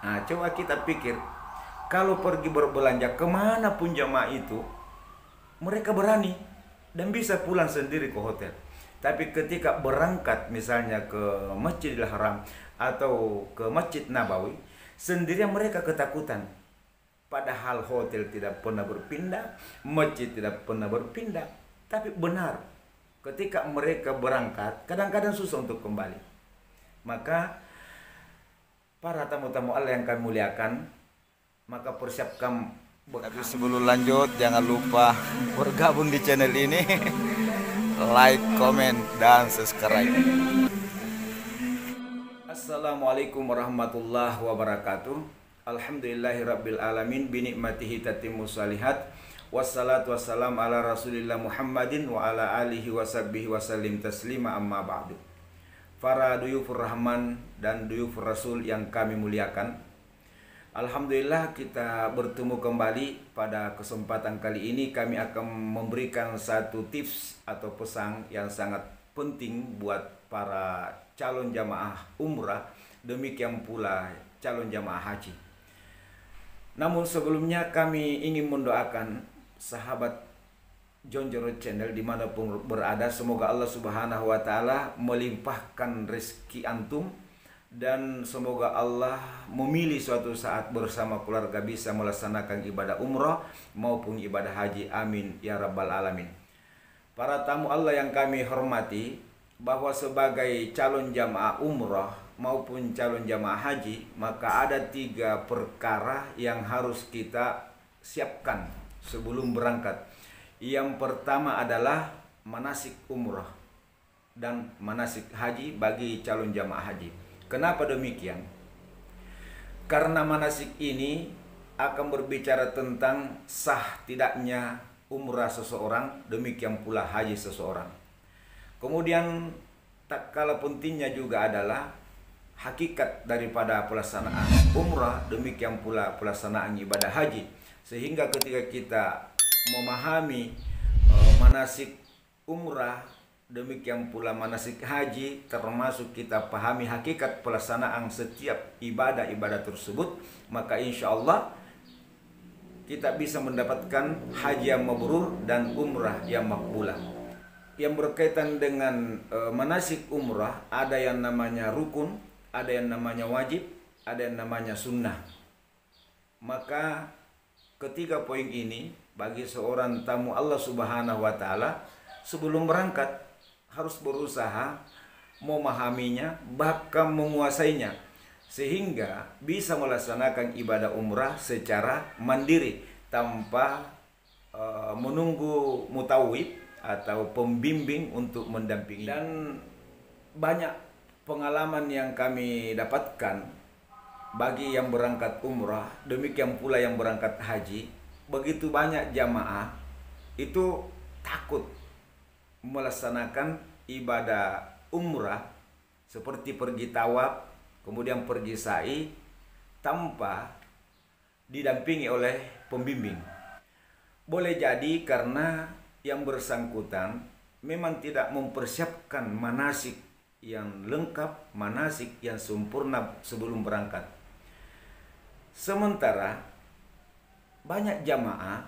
Nah, coba kita pikir, kalau pergi berbelanja kemana pun jamaah itu, mereka berani dan bisa pulang sendiri ke hotel. Tapi ketika berangkat misalnya ke Masjidil Haram atau ke Masjid Nabawi, sendirian mereka ketakutan. Padahal hotel tidak pernah berpindah, masjid tidak pernah berpindah. Tapi benar, ketika mereka berangkat, kadang-kadang susah untuk kembali. Maka para tamu-tamu Allah yang kami muliakan, maka persiapkan. Tapi sebelum lanjut, jangan lupa bergabung di channel ini, like, comment, dan subscribe. Assalamualaikum warahmatullahi wabarakatuh. Alhamdulillahirabbil alamin, binikmatihi tatimmus shalihat. Wassalatu wassalam ala Rasulillah Muhammadin wa ala alihi washabbihi wasallim taslima, amma ba'du. Para duyufur rahman dan duyufur rasul yang kami muliakan, alhamdulillah kita bertemu kembali. Pada kesempatan kali ini kami akan memberikan satu tips atau pesan yang sangat penting buat para calon jamaah umrah, demikian pula calon jamaah haji. Namun sebelumnya kami ingin mendoakan sahabat Jonjoro Channel dimanapun berada, semoga Allah Subhanahu wa Ta'ala melimpahkan rezeki antum, dan semoga Allah memilih suatu saat bersama keluarga bisa melaksanakan ibadah umrah maupun ibadah haji. Amin ya rabbal alamin. Para tamu Allah yang kami hormati, bahwa sebagai calon jamaah umrah maupun calon jamaah haji, maka ada 3 perkara yang harus kita siapkan sebelum berangkat. Yang pertama adalah manasik umrah dan manasik haji bagi calon jamaah haji. Kenapa demikian? Karena manasik ini akan berbicara tentang sah tidaknya umrah seseorang, demikian pula haji seseorang. Kemudian tak kalah pentingnya juga adalah hakikat daripada pelaksanaan umrah, demikian pula pelaksanaan ibadah haji. Sehingga ketika kita memahami manasik umrah, demikian pula manasik haji, termasuk kita pahami hakikat pelaksanaan setiap ibadah-ibadah tersebut, maka insya Allah kita bisa mendapatkan haji yang mabrur dan umrah yang makbulah. Yang berkaitan dengan manasik umrah, ada yang namanya rukun, ada yang namanya wajib, ada yang namanya sunnah. Maka ketiga poin ini bagi seorang tamu Allah Subhanahu wa Ta'ala, sebelum berangkat harus berusaha memahaminya, bahkan menguasainya, sehingga bisa melaksanakan ibadah umrah secara mandiri tanpa menunggu mutawib atau pembimbing untuk mendampingi. Dan banyak pengalaman yang kami dapatkan bagi yang berangkat umrah, demikian pula yang berangkat haji. Begitu banyak jamaah itu takut melaksanakan ibadah umrah seperti pergi tawaf, kemudian pergi sa'i tanpa didampingi oleh pembimbing. Boleh jadi karena yang bersangkutan memang tidak mempersiapkan manasik yang lengkap, manasik yang sempurna sebelum berangkat. Sementara banyak jamaah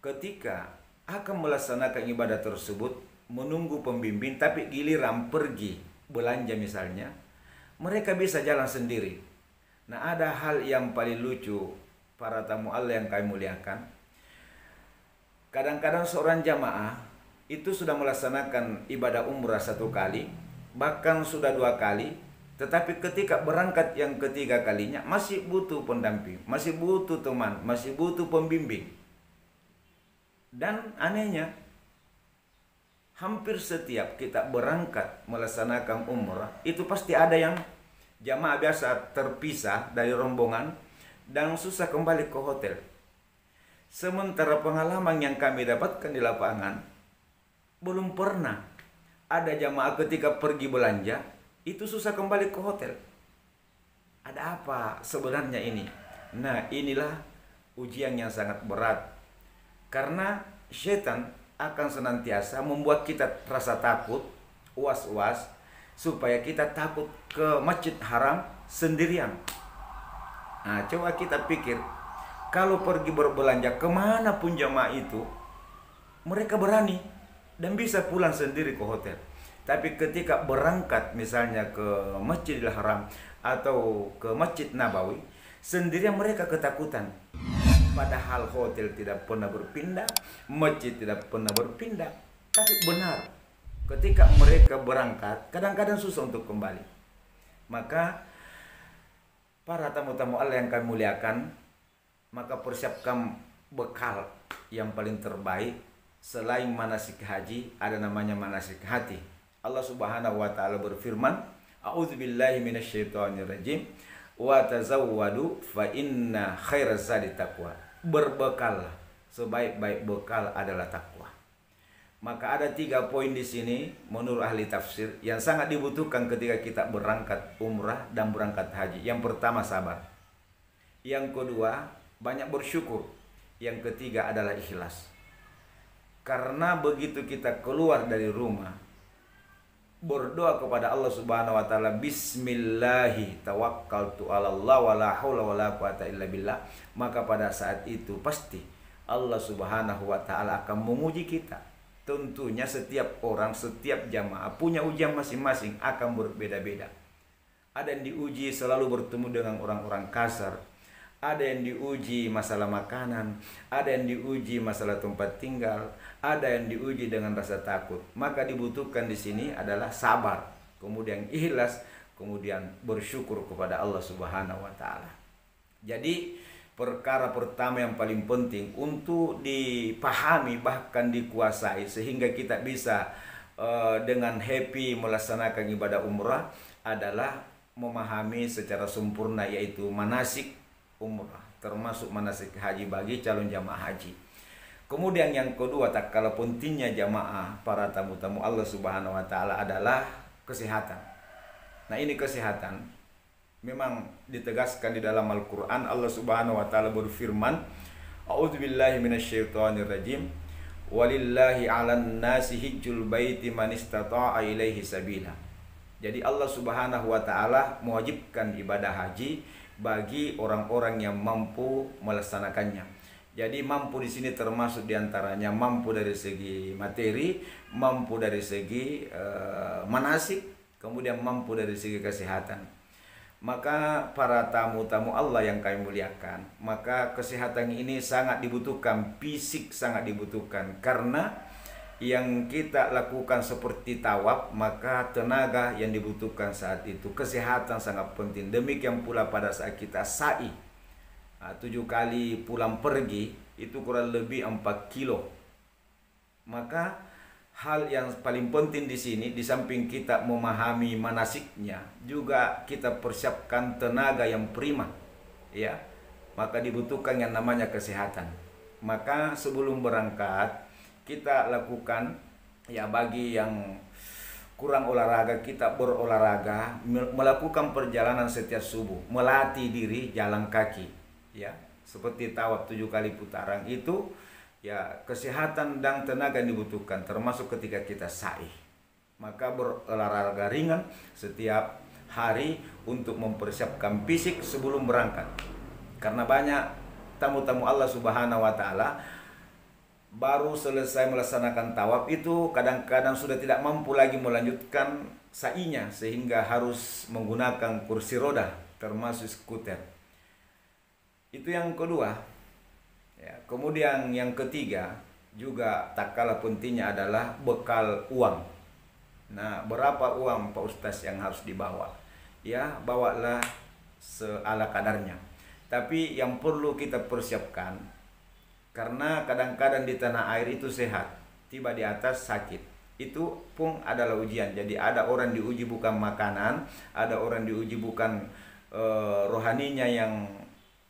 ketika akan melaksanakan ibadah tersebut menunggu pembimbing, tapi giliran pergi belanja misalnya, mereka bisa jalan sendiri. Nah, ada hal yang paling lucu para tamu Allah yang kami muliakan. Kadang-kadang seorang jamaah itu sudah melaksanakan ibadah umrah 1 kali, bahkan sudah 2 kali, tetapi ketika berangkat yang ketiga kalinya masih butuh pendamping, masih butuh teman, masih butuh pembimbing. Dan anehnya, hampir setiap kita berangkat melaksanakan umrah, itu pasti ada yang jamaah biasa terpisah dari rombongan dan susah kembali ke hotel. Sementara pengalaman yang kami dapatkan di lapangan, belum pernah ada jamaah ketika pergi belanja itu susah kembali ke hotel. Ada apa sebenarnya ini? Nah, inilah ujian yang sangat berat. Karena setan akan senantiasa membuat kita rasa takut, was-was, supaya kita takut ke Masjid Haram sendirian. Nah, coba kita pikir, kalau pergi berbelanja kemanapun jamaah itu, mereka berani dan bisa pulang sendiri ke hotel. Tapi ketika berangkat misalnya ke Masjidil Haram atau ke Masjid Nabawi, sendirian mereka ketakutan. Padahal hotel tidak pernah berpindah, masjid tidak pernah berpindah. Tapi benar, ketika mereka berangkat, kadang-kadang susah untuk kembali. Maka para tamu-tamu Allah yang kami muliakan, maka persiapkan bekal yang paling terbaik. Selain manasik haji, ada namanya manasik hati. Allah Subhanahu wa taala berfirman, A'udzubillahi minasyaitonirrajim, wa tazawwadu fa inna khairaz zadi taqwa. Berbekallah, sebaik-baik bekal adalah takwa. Maka ada 3 poin di sini menurut ahli tafsir yang sangat dibutuhkan ketika kita berangkat umrah dan berangkat haji. Yang pertama sabar. Yang kedua banyak bersyukur. Yang ketiga adalah ikhlas. Karena begitu kita keluar dari rumah, berdoa kepada Allah Subhanahu wa taala, bismillahi tawakkaltu 'alallah wala haula wala quwata illa billah, maka pada saat itu pasti Allah Subhanahu wa taala akan menguji kita. Tentunya setiap orang, setiap jamaah punya ujian masing-masing, akan berbeda-beda. Ada yang diuji selalu bertemu dengan orang-orang kasar, ada yang diuji masalah makanan, ada yang diuji masalah tempat tinggal, ada yang diuji dengan rasa takut. Maka dibutuhkan di sini adalah sabar, kemudian ikhlas, kemudian bersyukur kepada Allah Subhanahu wa taala. Jadi perkara pertama yang paling penting untuk dipahami bahkan dikuasai sehingga kita bisa dengan happy melaksanakan ibadah umrah adalah memahami secara sempurna, yaitu manasik umrah, termasuk manasik haji bagi calon jamaah haji. Kemudian yang kedua, tak kalah pentingnya jamaah para tamu-tamu Allah Subhanahu wa taala adalah kesehatan. Nah, ini kesehatan memang ditegaskan di dalam Al-Qur'an. Allah Subhanahu wa taala berfirman, A'udzubillahi minasyaitonirrajim, walillahi 'alan nasi hijjul baiti man istata'a ilaihi sabila. Jadi Allah Subhanahu wa taala mewajibkan ibadah haji bagi orang-orang yang mampu melaksanakannya. Jadi mampu di sini termasuk diantaranya mampu dari segi materi, mampu dari segi manasik, kemudian mampu dari segi kesehatan. Maka para tamu-tamu Allah yang kami muliakan, maka kesehatan ini sangat dibutuhkan, fisik sangat dibutuhkan. Karena yang kita lakukan seperti tawaf, maka tenaga yang dibutuhkan saat itu, kesehatan sangat penting. Demikian pula pada saat kita sa'i, 7 kali pulang pergi, itu kurang lebih 4 kilo. Maka hal yang paling penting di sini, di samping kita memahami manasiknya, juga kita persiapkan tenaga yang prima, ya. Maka dibutuhkan yang namanya kesehatan. Maka sebelum berangkat kita lakukan, ya, bagi yang kurang olahraga, kita berolahraga, melakukan perjalanan setiap subuh, melatih diri jalan kaki, ya, seperti tawaf 7 kali putaran itu. Ya, kesehatan dan tenaga yang dibutuhkan, termasuk ketika kita sa'i. Maka berolahraga ringan setiap hari untuk mempersiapkan fisik sebelum berangkat. Karena banyak tamu-tamu Allah Subhanahu wa taala baru selesai melaksanakan tawaf itu kadang-kadang sudah tidak mampu lagi melanjutkan sa'inya, sehingga harus menggunakan kursi roda termasuk skuter. Itu yang kedua. Ya, kemudian yang ketiga juga tak kalah pentingnya adalah bekal uang. Nah, berapa uang Pak Ustaz yang harus dibawa? Ya, bawalah seala kadarnya. Tapi yang perlu kita persiapkan, karena kadang-kadang di tanah air itu sehat, tiba di atas sakit. Itu pun adalah ujian. Jadi ada orang diuji bukan makanan, ada orang diuji bukan rohaninya yang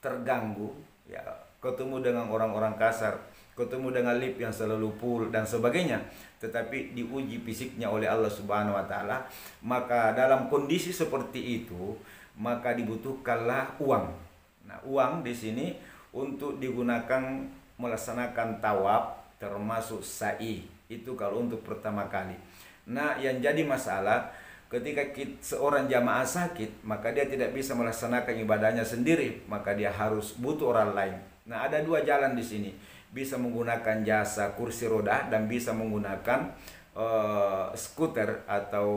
terganggu, ya, ketemu dengan orang-orang kasar, ketemu dengan lift yang selalu full dan sebagainya, tetapi diuji fisiknya oleh Allah Subhanahu wa taala. Maka dalam kondisi seperti itu, maka dibutuhkanlah uang. Nah, uang di sini untuk digunakan melaksanakan tawaf termasuk sa'i. Itu kalau untuk pertama kali. Nah, yang jadi masalah Ketika seorang jamaah sakit, maka dia tidak bisa melaksanakan ibadahnya sendiri, maka dia harus butuh orang lain. Nah, ada dua jalan di sini. Bisa menggunakan jasa kursi roda dan bisa menggunakan skuter atau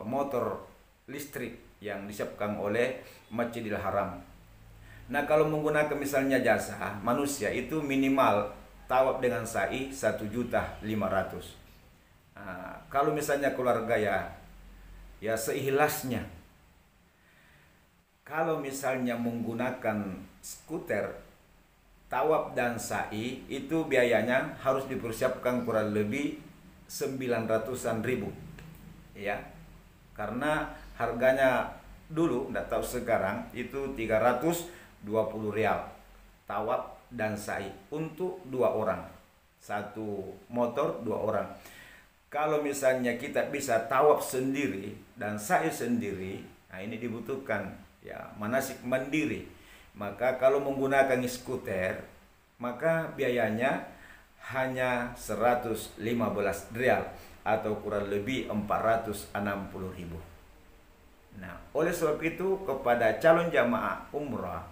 motor listrik yang disiapkan oleh Masjidil Haram. Nah, kalau menggunakan misalnya jasa manusia itu minimal tawaf dengan sa'i 1.500.000. Nah, kalau misalnya keluarga ya seikhlasnya. Kalau misalnya menggunakan skuter, tawaf dan sa'i itu biayanya harus dipersiapkan kurang lebih 900-an ribu. Ya. Karena harganya dulu, tidak tahu sekarang, itu 320 rial tawaf dan sa'i untuk 2 orang, satu motor 2 orang. Kalau misalnya kita bisa tawaf sendiri dan sa'i sendiri, nah ini dibutuhkan ya manasik mandiri. Maka kalau menggunakan skuter, maka biayanya hanya 115 rial atau kurang lebih 460 ribu. Nah, oleh sebab itu kepada calon jamaah umrah,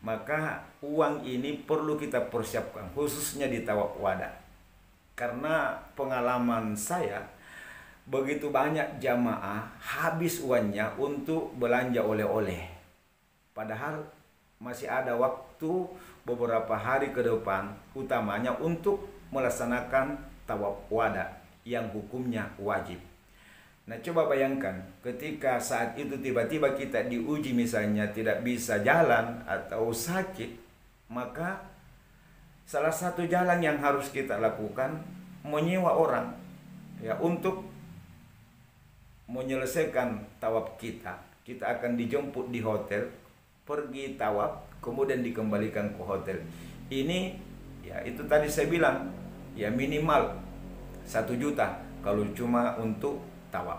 maka uang ini perlu kita persiapkan khususnya di tawaf wada. Karena pengalaman saya, begitu banyak jamaah habis uangnya untuk belanja oleh-oleh. Padahal masih ada waktu beberapa hari ke depan, utamanya untuk melaksanakan tawaf wada yang hukumnya wajib. Nah, coba bayangkan ketika saat itu tiba-tiba kita diuji misalnya tidak bisa jalan atau sakit, maka salah satu jalan yang harus kita lakukan menyewa orang ya untuk menyelesaikan tawaf kita. Kita akan dijemput di hotel, pergi tawaf, kemudian dikembalikan ke hotel. Ini ya itu tadi saya bilang ya minimal 1 juta kalau cuma untuk tawaf.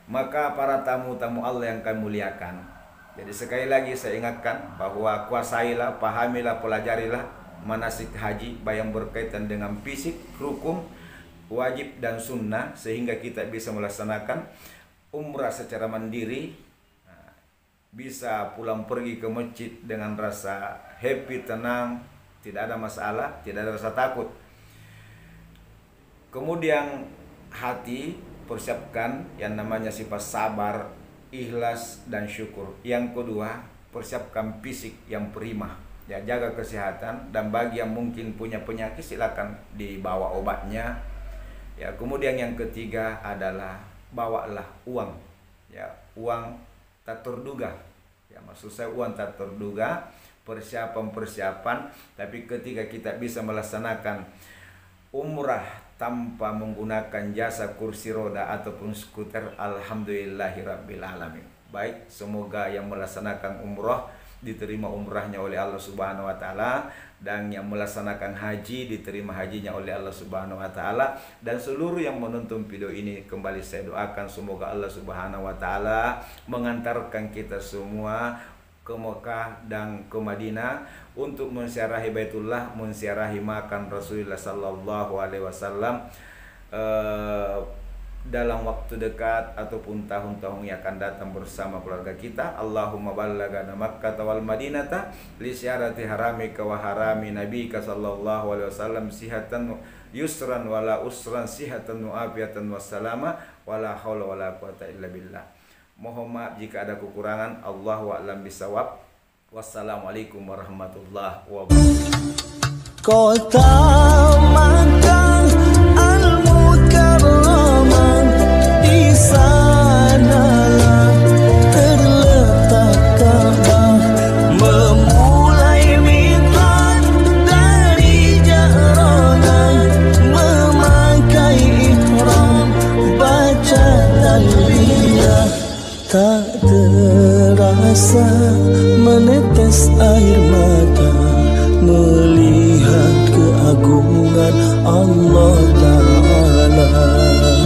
Maka para tamu-tamu Allah yang kami muliakan, jadi sekali lagi saya ingatkan bahwa kuasailah, pahamilah, pelajarilah manasik haji yang berkaitan dengan fisik, rukun, wajib dan sunnah, sehingga kita bisa melaksanakan umrah secara mandiri, bisa pulang pergi ke masjid dengan rasa happy, tenang, tidak ada masalah, tidak ada rasa takut. Kemudian hati persiapkan yang namanya sifat sabar, ikhlas dan syukur. Yang kedua, persiapkan fisik yang prima. Ya, jaga kesehatan, dan bagi yang mungkin punya penyakit silakan dibawa obatnya. Ya, kemudian yang ketiga adalah bawalah uang. Ya, uang tak terduga. Ya, maksud saya uang tak terduga, persiapan-persiapan, tapi ketika kita bisa melaksanakan umrah tanpa menggunakan jasa kursi roda ataupun skuter, alhamdulillahirabbil alamin. Baik, semoga yang melaksanakan umrah diterima umrahnya oleh Allah Subhanahu wa taala, dan yang melaksanakan haji diterima hajinya oleh Allah Subhanahu wa taala, dan seluruh yang menonton video ini kembali saya doakan semoga Allah Subhanahu wa taala mengantarkan kita semua ke Mekah dan ke Madinah untuk menziarahi Baitullah, menziarahi makam Rasulullah sallallahu alaihi wasallam dalam waktu dekat ataupun tahun-tahun yang akan datang bersama keluarga kita. Allahumma ballaghana Makkah wal Madinata li syarati haramika wa harami nabika sallallahu alaihi wasallam sihatan yusran wala usran sihatan wa afiatan wassalama wala haula wala quwata illa billah. Mohon maaf jika ada kekurangan. Allahu a'lam bisawab. Wassalamualaikum warahmatullahi wabarakatuh. Kota Makkah Al-Mukarramah, di sanalah terletak Ka'bah, memulai miqat dari Ja'rana, memakai ihram, baca talbiyah, tak terasa menetes air mata melihat keagungan Allah Ta'ala.